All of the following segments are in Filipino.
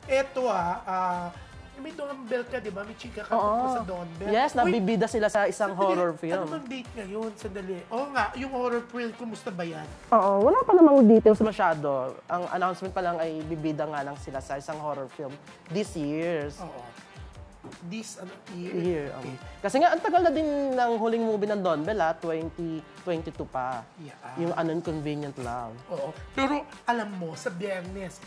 Eto may dumbbell ka, di ba? May chika ka tungkol sa dumbbell. Yes, nabibida sila sa isang horror film. Ano bang date ngayon? Sandali. Oo nga, yung horror film, kumusta ba yan? Oo, wala pa namang details masyado. Ang announcement pa lang ay bibida nga lang sila sa isang horror film this year. Oo. This year. Kasi nga, ang tagal na din ng huling movie ng Don Bell, 2022 pa. Yeah. Yung Inconvenient Love. Oo. Pero alam mo, sa Biyernes,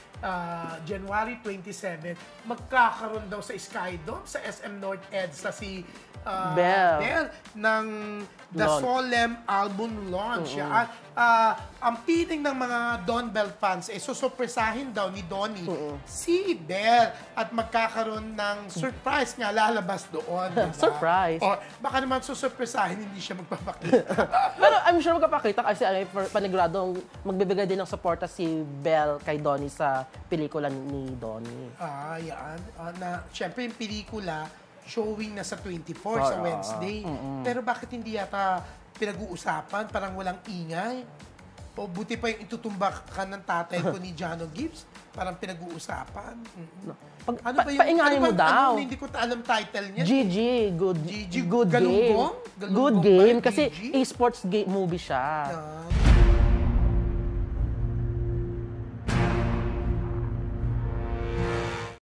January 27, magkakaroon daw sa Skydome, sa SM North EDSA si Bell ng The Solemn album launch. Ang piling ng mga Don Bell fans susurpresahin daw ni Donnie si Bell at magkakaroon ng surprise nga lalabas doon. Diba? Surprise? O, baka naman susurpresahin, hindi siya magpapakita. Pero I'm sure magpapakita kasi paniguradong magbibigay din ng suporta si Bell kay Donnie sa pelikula ni Donnie. Yan. Siyempre yung pelikula, showing na sa 24 sa Wednesday. Pero bakit hindi yata pinag-uusapan? Parang walang ingay. O buti pa yung itutumba ka ng tatay ko ni Jano Gibbs. Parang pinag-uusapan. Ano ba yung paingayin mo daw? Hindi ko alam title niya. GG, good game. Galunggong? Good game kasi esports movie siya.